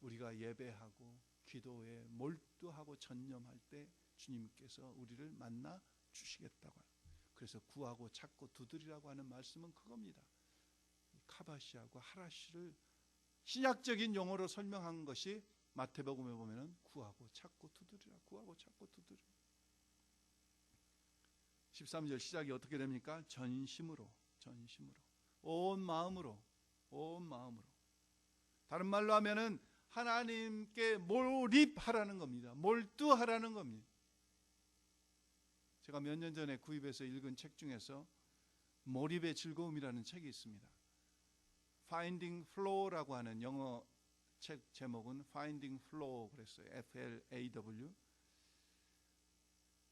Speaker 1: 우리가 예배하고 기도에 몰두하고 전념할 때 주님께서 우리를 만나 주시겠다고 하는. 그래서 구하고 찾고 두드리라고 하는 말씀은 그겁니다. 카바시하고 하라시를 신약적인 용어로 설명한 것이 마태복음에 보면은 구하고 찾고 두드리라, 구하고 찾고 두드리라. 13절 시작이 어떻게 됩니까? 전심으로, 전심으로, 온 마음으로, 온 마음으로. 다른 말로 하면은 하나님께 몰입하라는 겁니다. 몰두하라는 겁니다. 제가 몇 년 전에 구입해서 읽은 책 중에서 몰입의 즐거움이라는 책이 있습니다. Finding Flow라고 하는 영어 책 제목은 Finding Flow 그랬어요. F-L-A-W.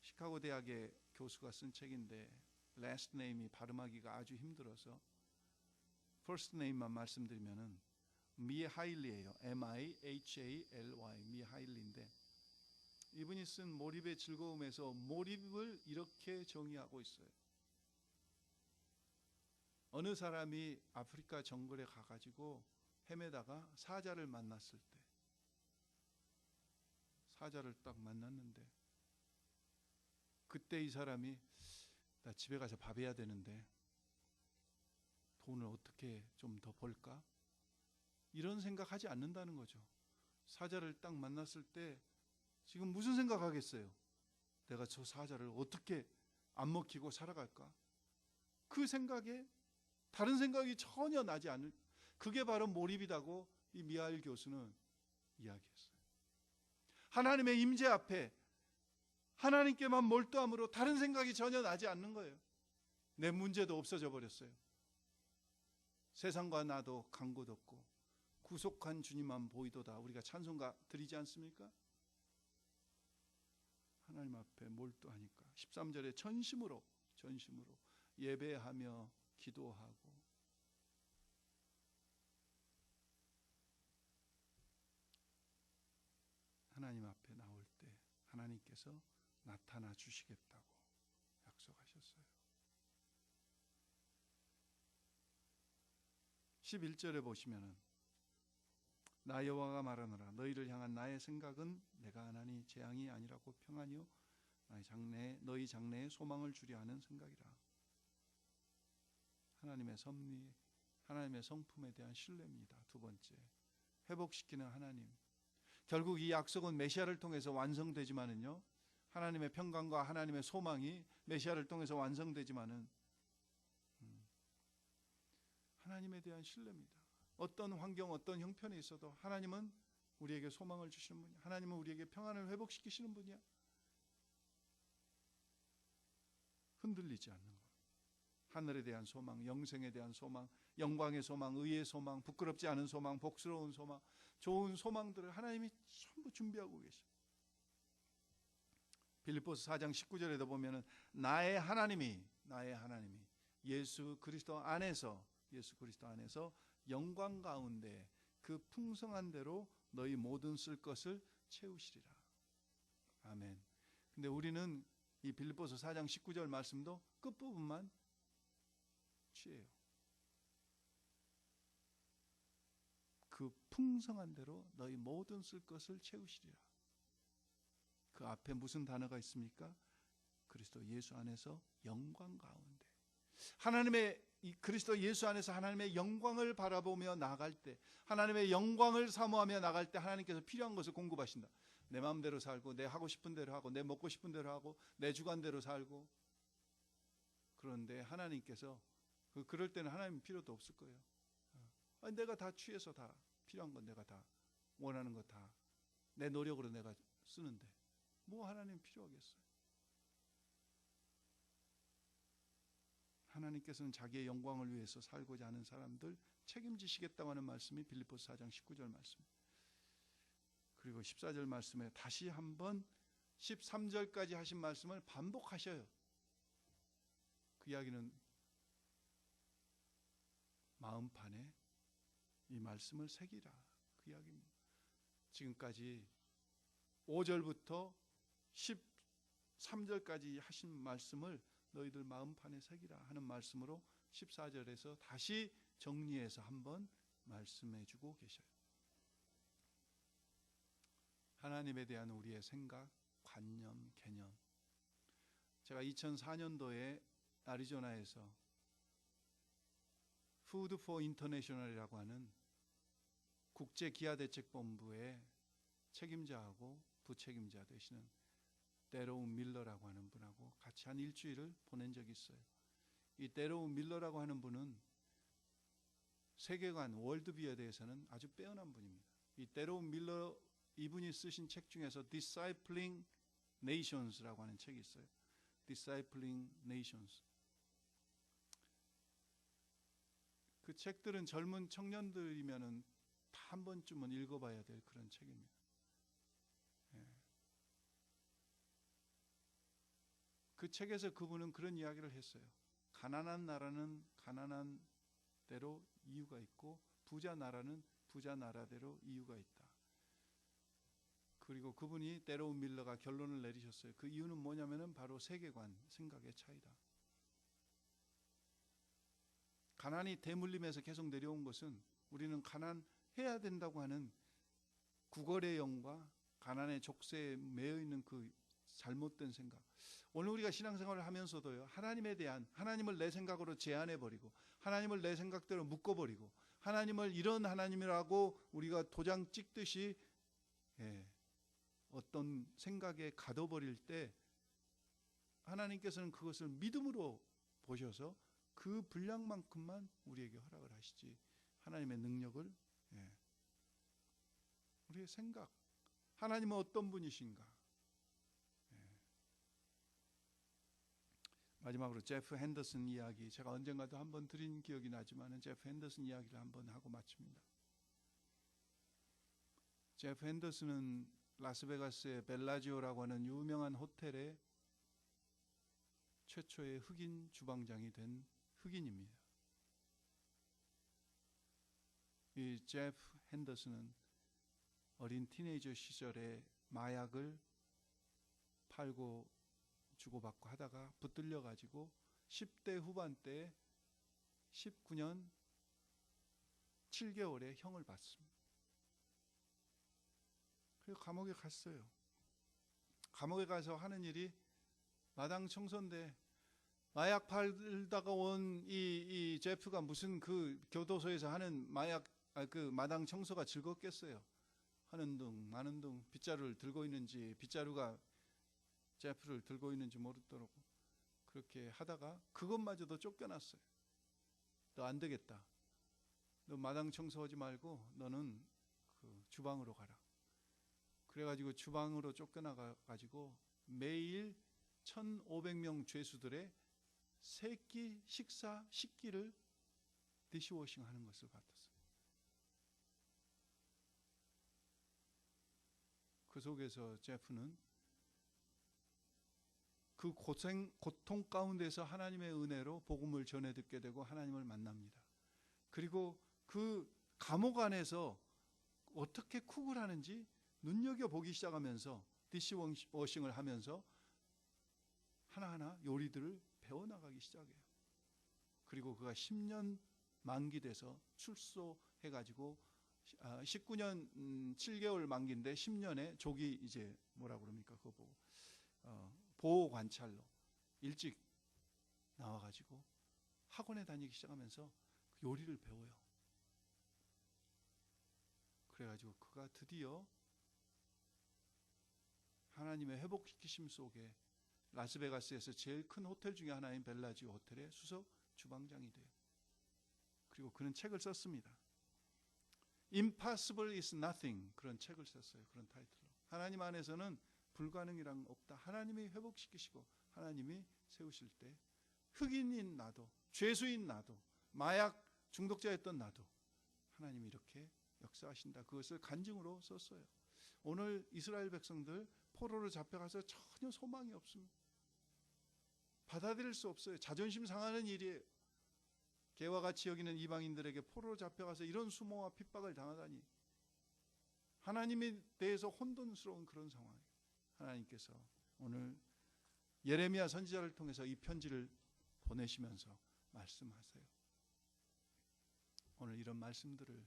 Speaker 1: 시카고 대학의 교수가 쓴 책인데 last name이 발음하기가 아주 힘들어서 first name만 말씀드리면은 미하일리예요. M-I-H-A-L-Y 미하일리인데 이분이 쓴 몰입의 즐거움에서 몰입을 이렇게 정의하고 있어요. 어느 사람이 아프리카 정글에 가가지고 헤매다가 사자를 만났을 때, 사자를 딱 만났는데 그때 이 사람이 나 집에 가서 밥 해야 되는데 돈을 어떻게 좀 더 벌까? 이런 생각하지 않는다는 거죠. 사자를 딱 만났을 때 지금 무슨 생각하겠어요? 내가 저 사자를 어떻게 안 먹히고 살아갈까? 그 생각에 다른 생각이 전혀 나지 않을, 그게 바로 몰입이라고 이 미하일 교수는 이야기했어요. 하나님의 임재 앞에 하나님께만 몰두함으로 다른 생각이 전혀 나지 않는 거예요. 내 문제도 없어져 버렸어요. 세상과 나도 간 곳 없고 구속한 주님만 보이도다. 우리가 찬송가 드리지 않습니까? 하나님 앞에 몰두하니까 13절에 전심으로 예배하며 기도하고 하나님 앞에 나올 때 하나님께서 나타나 주시겠다고 약속하셨어요. 11절에 보시면은 나 여호와가 말하노라 너희를 향한 나의 생각은 내가 하나니 재앙이 아니라고 평안이요 너희 장래에 소망을 주려 하는 생각이라. 하나님의 섭리, 하나님의 성품에 대한 신뢰입니다. 두 번째, 회복시키는 하나님. 결국 이 약속은 메시아를 통해서 완성되지만은요, 하나님의 평강과 하나님의 소망이 메시아를 통해서 완성되지만은 하나님에 대한 신뢰입니다. 어떤 환경, 어떤 형편에 있어도 하나님은 우리에게 소망을 주시는 분이야. 하나님은 우리에게 평안을 회복시키시는 분이야. 흔들리지 않는 것. 하늘에 대한 소망, 영생에 대한 소망, 영광의 소망, 의의 소망, 부끄럽지 않은 소망, 복스러운 소망, 좋은 소망들을 하나님이 전부 준비하고 계셔. 빌립보서 4장 19절에도 보면은 나의 하나님이 예수 그리스도 안에서 영광 가운데 그 풍성한 대로 너희 모든 쓸 것을 채우시리라. 아멘. 근데 우리는 이 빌립보서 4장 19절 말씀도 끝부분만 취해요. 그 풍성한 대로 너희 모든 쓸 것을 채우시리라. 그 앞에 무슨 단어가 있습니까? 그리스도 예수 안에서 영광 가운데. 하나님의 그리스도 예수 안에서 하나님의 영광을 바라보며 나아갈 때, 하나님의 영광을 사모하며 나갈 때 하나님께서 필요한 것을 공급하신다. 내 마음대로 살고 내 하고 싶은 대로 하고 내 먹고 싶은 대로 하고 내 주관대로 살고. 그런데 하나님께서 그럴 때는 하나님 필요도 없을 거예요. 내가 다 취해서 다 필요한 건 내가 다 원하는 거 다 내 노력으로 내가 쓰는데 뭐 하나님 필요하겠어요. 하나님께서는 자기의 영광을 위해서 살고자 하는 사람들 책임지시겠다고 하는 말씀이 빌립보서 4장 19절 말씀. 그리고 14절 말씀에 다시 한번 13절까지 하신 말씀을 반복하셔요. 그 이야기는 마음판에 이 말씀을 새기라. 그 이야기입니다. 지금까지 5절부터 13절까지 하신 말씀을 너희들 마음판에 새기라 하는 말씀으로 14절에서 다시 정리해서 한번 말씀해 주고 계셔요. 하나님에 대한 우리의 생각, 관념, 개념. 제가 2004년도에 애리조나에서 푸드 포 인터내셔널이라고 하는 국제기아대책본부의 책임자하고 부책임자 되시는 데로운 밀러라고 하는 분하고 같이 한 일주일을 보낸 적이 있어요. 이 데로운 밀러라고 하는 분은 세계관, 월드비에 대해서는 아주 빼어난 분입니다. 이 데로운 밀러 이분이 쓰신 책 중에서 Discipling Nations라고 하는 책이 있어요. Discipling Nations. 그 책들은 젊은 청년들이면은 다 한 번쯤은 읽어봐야 될 그런 책입니다. 그 책에서 그분은 그런 이야기를 했어요. 가난한 나라는 가난한 대로 이유가 있고 부자 나라는 부자 나라대로 이유가 있다. 그리고 그분이 데로운 밀러가 결론을 내리셨어요. 그 이유는 뭐냐면은 바로 세계관, 생각의 차이다. 가난이 대물림에서 계속 내려온 것은 우리는 가난해야 된다고 하는 구걸의 영과 가난의 족쇄에 매여 있는 그 잘못된 생각. 오늘 우리가 신앙생활을 하면서도요, 하나님을 내 생각으로 제한해버리고 하나님을 내 생각대로 묶어버리고 하나님을 이런 하나님이라고 우리가 도장 찍듯이 어떤 생각에 가둬버릴 때 하나님께서는 그것을 믿음으로 보셔서 그 분량만큼만 우리에게 허락을 하시지, 하나님의 능력을, 우리의 생각, 하나님은 어떤 분이신가. 마지막으로 제프 핸더슨 이야기, 제가 언젠가도 한번 드린 기억이 나지만 제프 핸더슨 이야기를 한번 하고 마칩니다. 제프 핸더슨은 라스베가스의 벨라지오라고 하는 유명한 호텔에 최초의 흑인 주방장이 된 흑인입니다. 이 제프 핸더슨은 어린 티네이저 시절에 마약을 팔고 주고받고 하다가 붙들려 가지고 10대 후반 때 19년 7개월의 형을 받습니다. 그리고 감옥에 갔어요. 감옥에 가서 하는 일이 마당 청소인데, 마약 팔다가 온 이 제프가 무슨 그 교도소에서 하는 그 마당 청소가 즐겁겠어요. 하는 둥 마는 둥 빗자루를 들고 있는지 빗자루가 제프를 들고 있는지 모르도록 그렇게 하다가 그것마저도 쫓겨났어요. 너 안 되겠다. 너 마당 청소하지 말고 너는 그 주방으로 가라. 그래가지고 주방으로 쫓겨나가지고 매일 1,500명 죄수들의 세끼 식사 식기를 디시워싱 하는 것을 봤었어요. 그 속에서 제프는 그 고통 가운데서 하나님의 은혜로 복음을 전해 듣게 되고 하나님을 만납니다. 그리고 그 감옥 안에서 어떻게 쿡을 하는지 눈여겨보기 시작하면서 디시워싱을 하면서 하나하나 요리들을 배워나가기 시작해요. 그리고 그가 10년 만기돼서 출소해가지고 19년 7개월 만기인데 10년에 조기 이제 뭐라 그럽니까? 그거 보고 보호 관찰로 일찍 나와가지고 학원에 다니기 시작하면서 요리를 배워요. 그래가지고 그가 드디어 하나님의 회복시키심 속에 라스베가스에서 제일 큰 호텔 중에 하나인 벨라지오 호텔의 수석 주방장이 돼요. 그리고 그는 책을 썼습니다. Impossible is nothing, 그런 책을 썼어요. 그런 타이틀로. 하나님 안에서는 불가능이란 없다. 하나님이 회복시키시고 하나님이 세우실 때 흑인인 나도, 죄수인 나도, 마약 중독자였던 나도 하나님이 이렇게 역사하신다. 그것을 간증으로 썼어요. 오늘 이스라엘 백성들 포로로 잡혀가서 전혀 소망이 없습니다. 받아들일 수 없어요. 자존심 상하는 일이에요. 개와 같이 여기는 이방인들에게 포로로 잡혀가서 이런 수모와 핍박을 당하다니. 하나님에 대해서 혼돈스러운 그런 상황이에요. 하나님께서 오늘 예레미야 선지자를 통해서 이 편지를 보내시면서 말씀하세요. 오늘 이런 말씀들을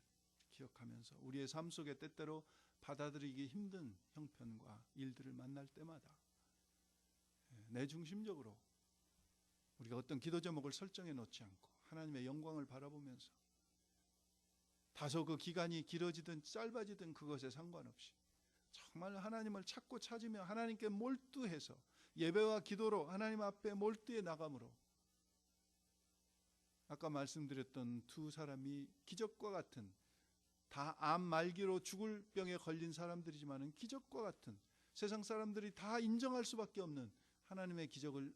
Speaker 1: 기억하면서 우리의 삶 속에 때때로 받아들이기 힘든 형편과 일들을 만날 때마다 내 중심적으로 우리가 어떤 기도 제목을 설정해 놓지 않고 하나님의 영광을 바라보면서 다소 그 기간이 길어지든 짧아지든 그것에 상관없이 정말 하나님을 찾고 찾으며 하나님께 몰두해서 예배와 기도로 하나님 앞에 몰두해 나감으로 아까 말씀드렸던 두 사람이 기적과 같은, 다 암 말기로 죽을 병에 걸린 사람들이지만 기적과 같은, 세상 사람들이 다 인정할 수밖에 없는 하나님의 기적으로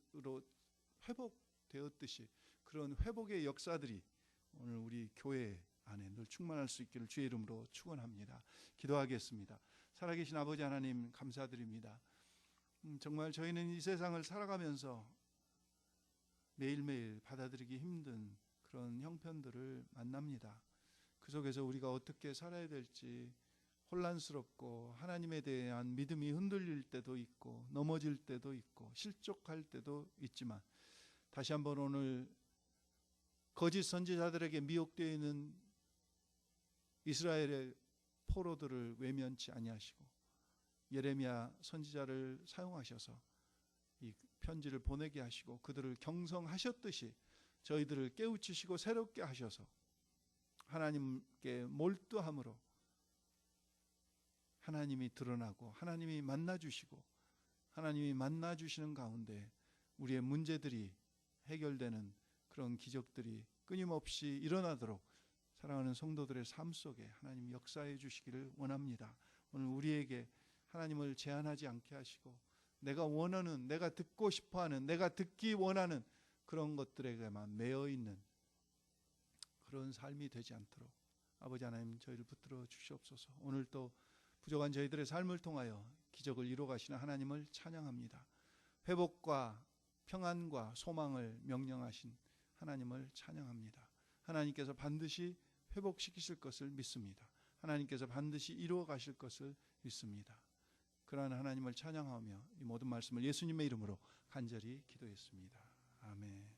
Speaker 1: 회복되었듯이 그런 회복의 역사들이 오늘 우리 교회 안에 늘 충만할 수 있기를 주의 이름으로 축원합니다. 기도하겠습니다. 살아계신 아버지 하나님 감사드립니다. 정말 저희는 이 세상을 살아가면서 매일매일 받아들이기 힘든 그런 형편들을 만납니다. 그 속에서 우리가 어떻게 살아야 될지 혼란스럽고 하나님에 대한 믿음이 흔들릴 때도 있고 넘어질 때도 있고 실족할 때도 있지만 다시 한번 오늘 거짓 선지자들에게 미혹되어 있는 이스라엘의 포로들을 외면치 아니하시고 예레미야 선지자를 사용하셔서 이 편지를 보내게 하시고 그들을 경성하셨듯이 저희들을 깨우치시고 새롭게 하셔서 하나님께 몰두함으로 하나님이 드러나고 하나님이 만나주시고 하나님이 만나주시는 가운데 우리의 문제들이 해결되는 그런 기적들이 끊임없이 일어나도록 사랑하는 성도들의 삶 속에 하나님 역사해 주시기를 원합니다. 오늘 우리에게 하나님을 제한하지 않게 하시고 내가 원하는, 내가 듣고 싶어하는, 내가 듣기 원하는 그런 것들에게만 매여 있는 그런 삶이 되지 않도록 아버지 하나님 저희를 붙들어 주시옵소서. 오늘 또 부족한 저희들의 삶을 통하여 기적을 이루어 가시는 하나님을 찬양합니다. 회복과 평안과 소망을 명령하신 하나님을 찬양합니다. 하나님께서 반드시 회복시키실 것을 믿습니다. 하나님께서 반드시 이루어 가실 것을 믿습니다. 그러한 하나님을 찬양하며 이 모든 말씀을 예수님의 이름으로 간절히 기도했습니다. 아멘.